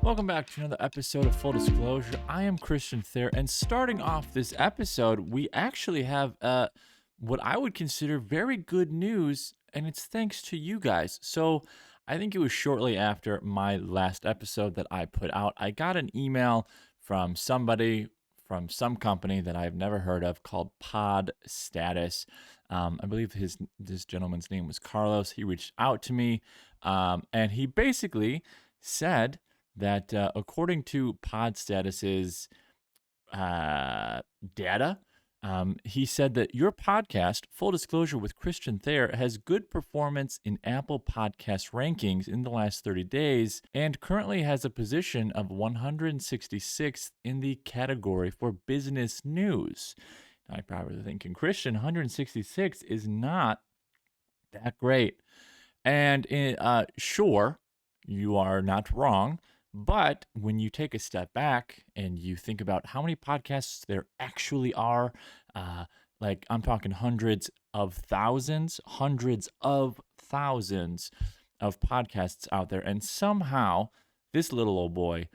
Welcome back to another episode of Full Disclosure. I am Christian Thayer, and starting off this episode, we actually have what I would consider very good news, and it's thanks to you guys. So I think it was shortly after my last episode that I put out, I got an email from somebody from some company that I've never heard of called Pod Status. I believe this gentleman's name was Carlos. He reached out to me, and he basically said that according to Pod Status's data, he said that your podcast, Full Disclosure with Christian Thayer, has good performance in Apple Podcast rankings in the last 30 days and currently has a position of 166th in the category for business news. Now, I'm probably thinking, Christian, 166 is not that great. And sure, you are not wrong. But when you take a step back and you think about how many podcasts there actually are, like I'm talking hundreds of thousands of podcasts out there. And somehow this little old boy,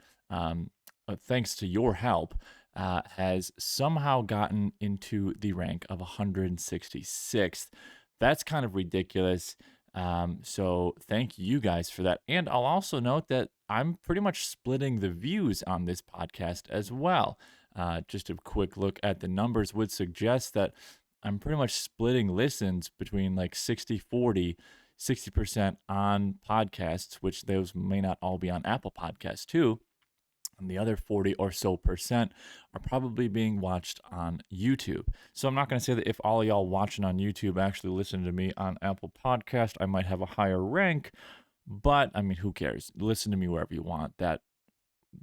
thanks to your help, has somehow gotten into the rank of 166th. That's kind of ridiculous. So thank you guys for that. And I'll also note that I'm pretty much splitting the views on this podcast as well. Just a quick look at the numbers would suggest that I'm pretty much splitting listens between like 60-40, 60% on podcasts, which those may not all be on Apple Podcasts too. And the other 40 or so percent are probably being watched on YouTube. So I'm not going to say that if all of y'all watching on YouTube actually listen to me on Apple Podcast, I might have a higher rank. But I mean, who cares? Listen to me wherever you want. That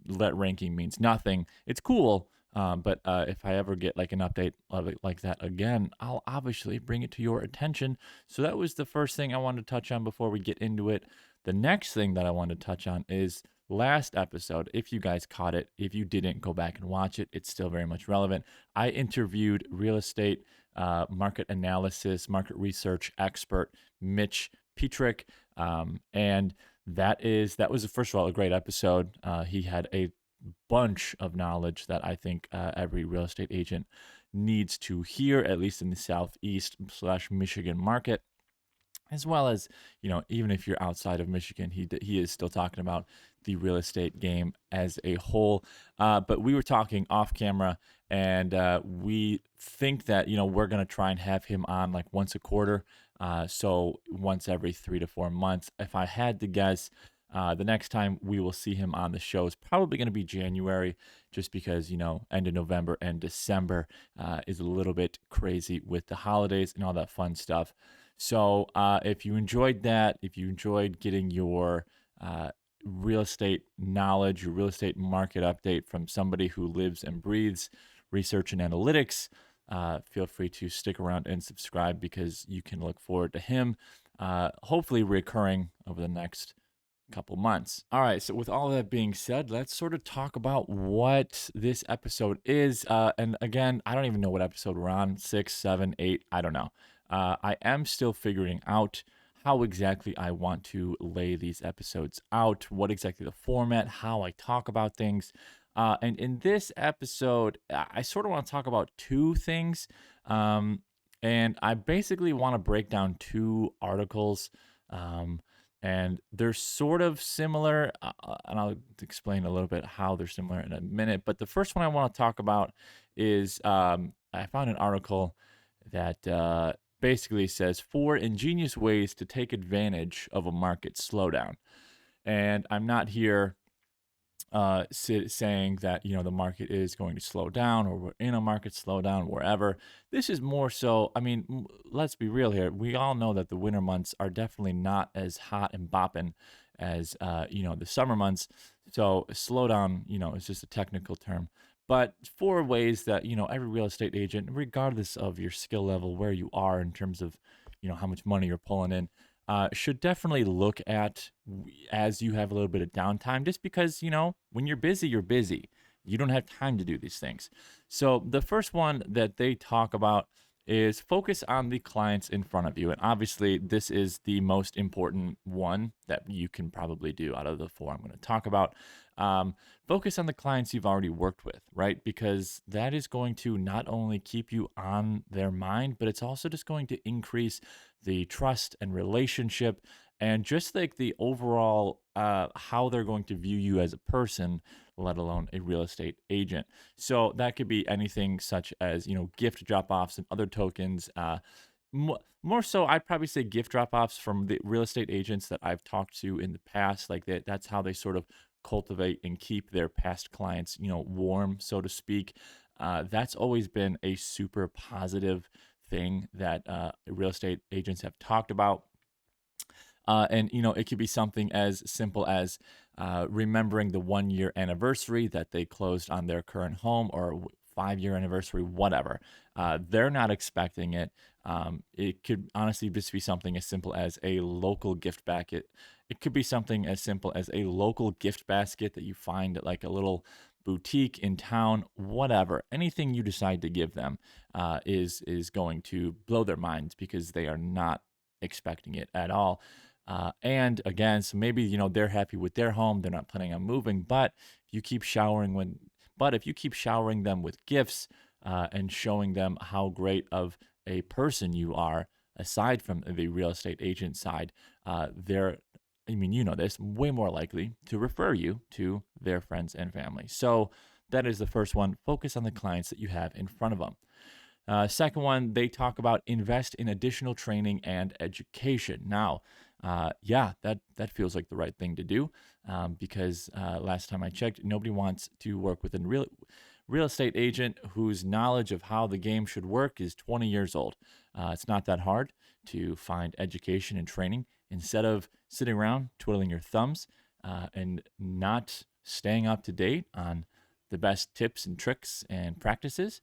ranking means nothing. It's cool. But if I ever get like an update of it like that again, I'll obviously bring it to your attention. So that was the first thing I wanted to touch on before we get into it. The next thing that I wanted to touch on is last episode. If you guys caught it, if you didn't, go back and watch it. It's still very much relevant. I interviewed real estate market analysis, market research expert Mitch Petrick, and that was first of all a great episode. He had a bunch of knowledge that I think every real estate agent needs to hear, at least in the Southeast/Michigan market. As well as, even if you're outside of Michigan, he is still talking about the real estate game as a whole. But we were talking off camera, and we think that, we're going to try and have him on like once a quarter. So once every 3 to 4 months. If I had to guess, the next time we will see him on the show is probably going to be January, just because, end of November and December is a little bit crazy with the holidays and all that fun stuff. So if you enjoyed that, if you enjoyed getting your real estate knowledge, your real estate market update from somebody who lives and breathes research and analytics, feel free to stick around and subscribe, because you can look forward to him hopefully recurring over the next couple months. All right, so with all that being said, let's sort of talk about what this episode is. And again, I don't even know what episode we're on, 6, 7, 8, I don't know. I am still figuring out how exactly I want to lay these episodes out, what exactly the format, how I talk about things. And in this episode, I sort of want to talk about two things. And I basically want to break down two articles. And they're sort of similar, and I'll explain a little bit how they're similar in a minute. But the first one I want to talk about is I found an article that basically says 4 ingenious ways to take advantage of a market slowdown. And I'm not here saying that, the market is going to slow down or we're in a market slowdown, wherever. This is more so, I mean, let's be real here. We all know that the winter months are definitely not as hot and bopping as, the summer months. So slowdown, is just a technical term. But 4 ways that, every real estate agent, regardless of your skill level, where you are in terms of, how much money you're pulling in, should definitely look at as you have a little bit of downtime, just because, when you're busy, you're busy. You don't have time to do these things. So the first one that they talk about is focus on the clients in front of you. And obviously, this is the most important one that you can probably do out of the four I'm going to talk about. Um, Focus on the clients you've already worked with, right? Because that is going to not only keep you on their mind, but it's also just going to increase the trust and relationship and just like the overall how they're going to view you as a person, let alone a real estate agent. So that could be anything such as, gift drop-offs and other tokens. More so, I'd probably say gift drop-offs from the real estate agents that I've talked to in the past. Like that's how they sort of cultivate and keep their past clients, warm, so to speak. That's always been a super positive thing that real estate agents have talked about. And it could be something as simple as remembering the 1 year anniversary that they closed on their current home, or 5 year anniversary, whatever. They're not expecting it. It could honestly just be something as simple as a local gift basket. It could be something as simple as a local gift basket that you find at like a little boutique in town, whatever. Anything you decide to give them is going to blow their minds because they are not expecting it at all. And again, so maybe they're happy with their home, they're not planning on moving, but if you keep showering them with gifts and showing them how great of a person you are, aside from the real estate agent side, they're, this, way more likely to refer you to their friends and family. So that is the first one. Focus on the clients that you have in front of them. Second one, they talk about invest in additional training and education. Now, that feels like the right thing to do because last time I checked, nobody wants to work with a real estate agent whose knowledge of how the game should work is 20 years old. It's not that hard to find education and training instead of sitting around twiddling your thumbs and not staying up to date on the best tips and tricks and practices.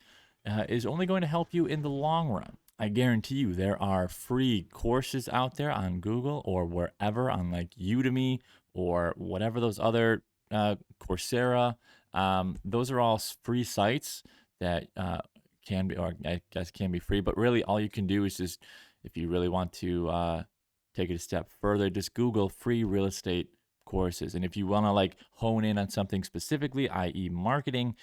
Is only going to help you in the long run. I guarantee you there are free courses out there on Google or wherever, on like Udemy or whatever those other Coursera. Those are all free sites that can be, or I guess can be free, but really all you can do is just, if you really want to take it a step further, just Google free real estate courses. And if you want to like hone in on something specifically, i.e. marketing,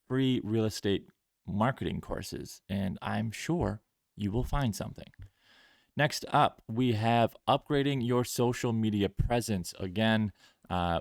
free real estate marketing courses, and I'm sure you will find something. Next up, we have upgrading your social media presence. Again,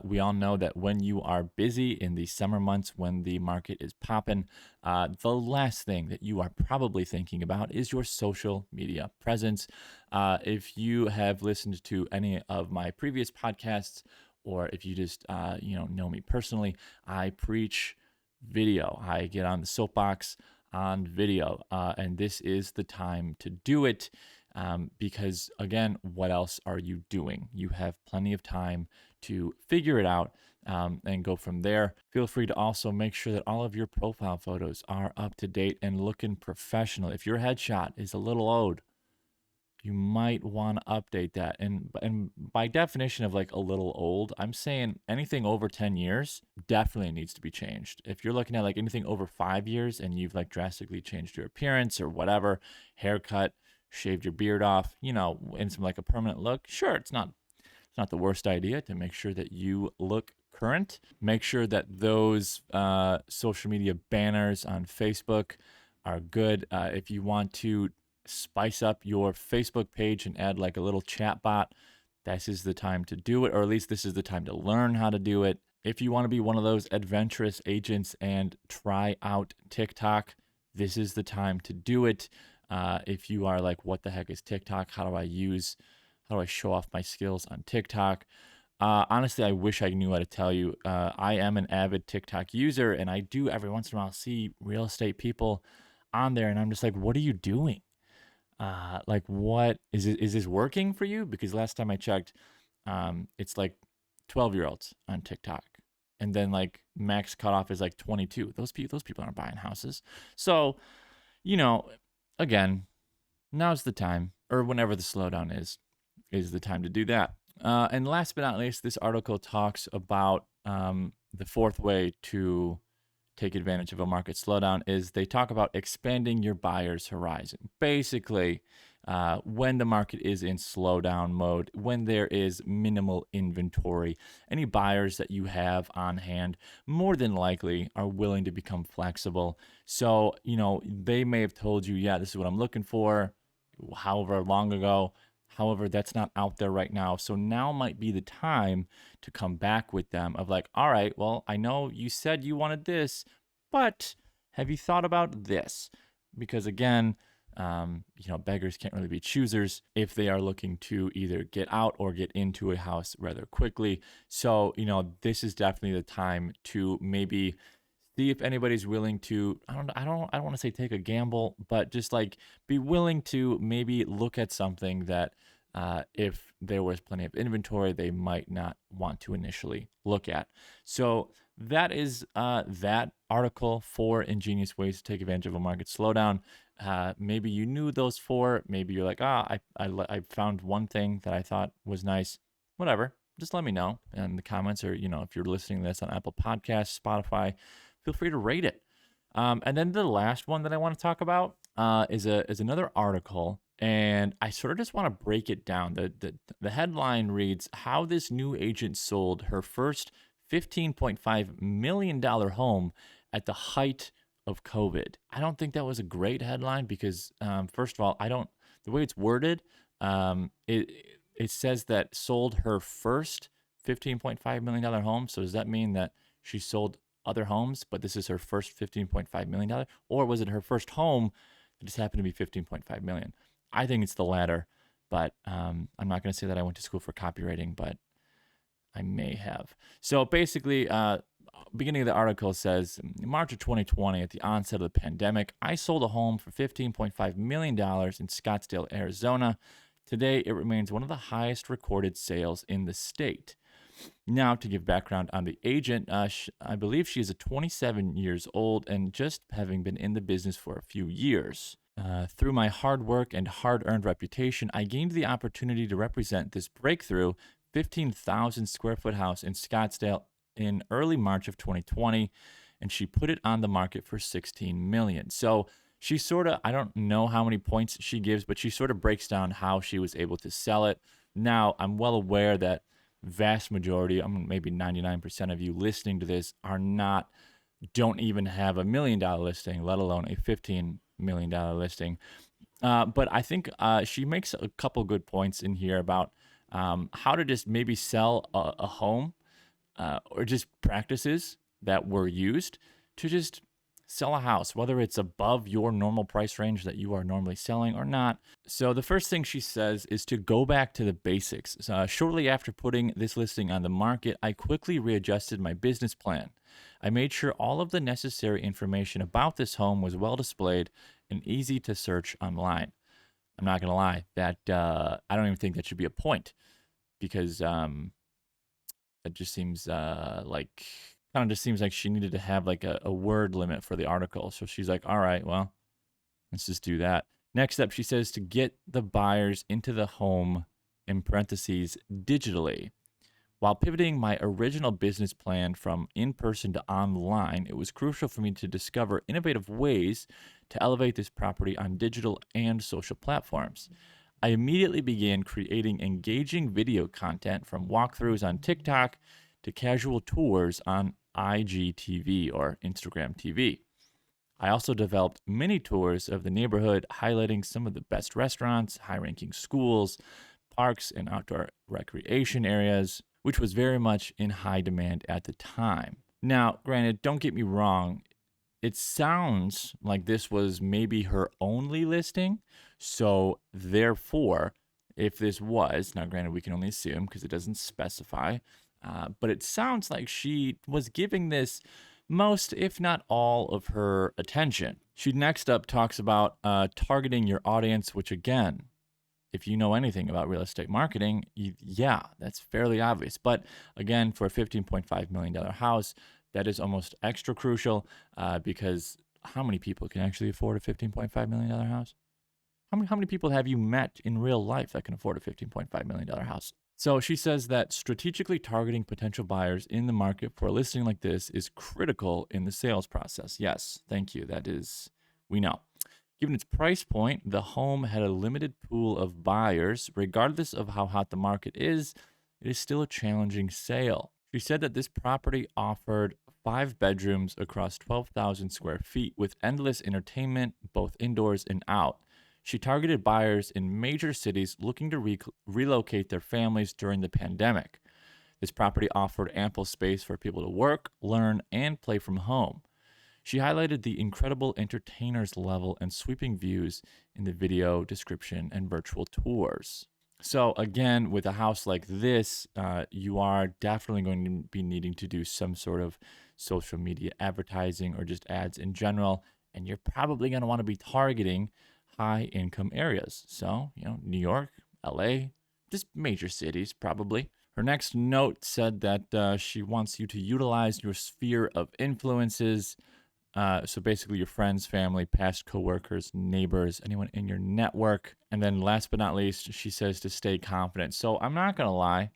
we all know that when you are busy in the summer months, when the market is popping, the last thing that you are probably thinking about is your social media presence. If you have listened to any of my previous podcasts, or if you just know me personally, I preach video. I get on the soapbox on video, and this is the time to do it because, again, what else are you doing? You have plenty of time to figure it out and go from there. Feel free to also make sure that all of your profile photos are up to date and looking professional. If your headshot is a little old, you might want to update that. And by definition of like a little old, I'm saying anything over 10 years definitely needs to be changed. If you're looking at like anything over 5 years and you've like drastically changed your appearance or whatever, haircut, shaved your beard off, in some like a permanent look, sure, it's not the worst idea to make sure that you look current. Make sure that those social media banners on Facebook are good. If you want to spice up your Facebook page and add like a little chat bot, this is the time to do it, or at least this is the time to learn how to do it. If you want to be one of those adventurous agents and try out TikTok, this is the time to do it. If you are like, what the heck is TikTok? How do I show off my skills on TikTok? Honestly, I wish I knew how to tell you. I am an avid TikTok user, and I do every once in a while see real estate people on there, and I'm just like, what are you doing? Like, what is it? Is this working for you? Because last time I checked, it's like 12-year-olds on TikTok, and then like max cutoff is like 22. Those people aren't buying houses. So, again, now's the time, or whenever the slowdown is the time to do that. And last but not least, this article talks about the fourth way to take advantage of a market slowdown is they talk about expanding your buyer's horizon. Basically, when the market is in slowdown mode, when there is minimal inventory, any buyers that you have on hand more than likely are willing to become flexible. So, they may have told you, yeah, this is what I'm looking for, however long ago. However, that's not out there right now. So now might be the time to come back with them of like, all right, well, I know you said you wanted this, but have you thought about this? Because again, beggars can't really be choosers if they are looking to either get out or get into a house rather quickly. So, this is definitely the time to maybe see if anybody's willing to, I don't want to say take a gamble, but just like be willing to maybe look at something that if there was plenty of inventory, they might not want to initially look at. So that is that article, 4 ingenious ways to take advantage of a market slowdown. Maybe you knew those 4. Maybe you're like, I found one thing that I thought was nice. Whatever. Just let me know in the comments, or if you're listening to this on Apple Podcasts, Spotify, feel free to rate it. And then the last one that I want to talk about is another article, and I sort of just want to break it down. The headline reads, "How this new agent sold her first $15.5 million home at the height of COVID." I don't think that was a great headline because, first of all, the way it's worded, it says that sold her first $15.5 million home. So does that mean that she sold other homes, but this is her first $15.5 million? Or was it her first home that just happened to be $15.5 million? I think it's the latter, but I'm not going to say that I went to school for copywriting, but I may have. So basically, beginning of the article says, in March of 2020, at the onset of the pandemic, I sold a home for $15.5 million in Scottsdale, Arizona. Today, it remains one of the highest recorded sales in the state. Now, to give background on the agent, I believe she is 27 years old and just having been in the business for a few years. Through my hard work and hard-earned reputation, I gained the opportunity to represent this breakthrough 15,000 square foot house in Scottsdale in early March of 2020, and she put it on the market for $16 million. So she sort of, I don't know how many points she gives, but she sort of breaks down how she was able to sell it. Now, I'm well aware that vast majority, maybe 99% of you listening to this don't even have $1 million listing, let alone a $15 million listing. But I think she makes a couple good points in here about how to just maybe sell a home, or just practices that were used to just sell a house, whether it's above your normal price range that you are normally selling or not. So the first thing she says is to go back to the basics. Shortly after putting this listing on the market, I quickly readjusted my business plan. I made sure all of the necessary information about this home was well displayed and easy to search online. I'm not going to lie, that I don't even think that should be a point, because it just seems like she needed to have like a word limit for the article. So she's like, all right, well, let's just do that. Next up, she says to get the buyers into the home, in parentheses, digitally. While pivoting my original business plan from in-person to online, it was crucial for me to discover innovative ways to elevate this property on digital and social platforms. I immediately began creating engaging video content, from walkthroughs on TikTok to casual tours on IGTV or Instagram TV. I also developed mini tours of the neighborhood, highlighting some of the best restaurants, high-ranking schools, parks, and outdoor recreation areas, which was very much in high demand at the time. Now, granted, don't get me wrong, it sounds like this was maybe her only listing. So therefore, if this was, now granted, we can only assume because it doesn't specify, but it sounds like she was giving this most, if not all, of her attention. She next up talks about targeting your audience, which again, if you know anything about real estate marketing, yeah, that's fairly obvious. But again, for a $15.5 million house, that is almost extra crucial, because how many people can actually afford a $15.5 million house? How many people have you met in real life that can afford a $15.5 million house? So she says that strategically targeting potential buyers in the market for a listing like this is critical in the sales process. Yes, thank you. That is, we know. Given its price point, the home had a limited pool of buyers. Regardless of how hot the market is, it is still a challenging sale. She said that this property offered 5 bedrooms across 12,000 square feet with endless entertainment, both indoors and out. She targeted buyers in major cities looking to relocate their families during the pandemic. This property offered ample space for people to work, learn, and play from home. She highlighted the incredible entertainers level and sweeping views in the video description and virtual tours. So, again, with a house like this, you are definitely going to be needing to do some sort of social media advertising or just ads in general. And you're probably going to want to be targeting high income areas. So, New York, LA, just major cities, probably. Her next note said that she wants you to utilize your sphere of influences. So basically, your friends, family, past coworkers, neighbors, anyone in your network. And then last but not least, she says to stay confident. So I'm not going to lie.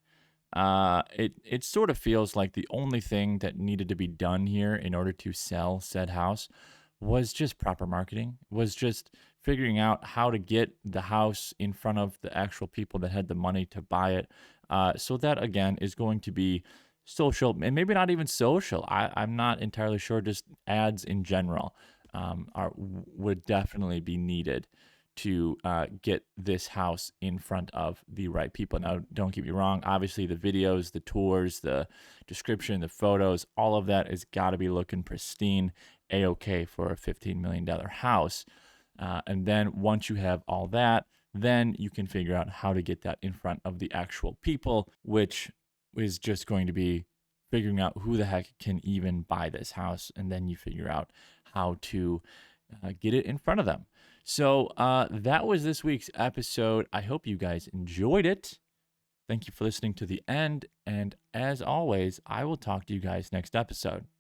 It sort of feels like the only thing that needed to be done here in order to sell said house was just proper marketing, was just figuring out how to get the house in front of the actual people that had the money to buy it. So that again is going to be social, and maybe not even social. I'm not entirely sure. Just ads in general would definitely be needed to get this house in front of the right people. Now, don't get me wrong. Obviously, the videos, the tours, the description, the photos, all of that has got to be looking pristine, A-OK for a $15 million house. And then once you have all that, then you can figure out how to get that in front of the actual people, which is just going to be figuring out who the heck can even buy this house. And then you figure out how to get it in front of them. So that was this week's episode. I hope you guys enjoyed it. Thank you for listening to the end. And as always, I will talk to you guys next episode.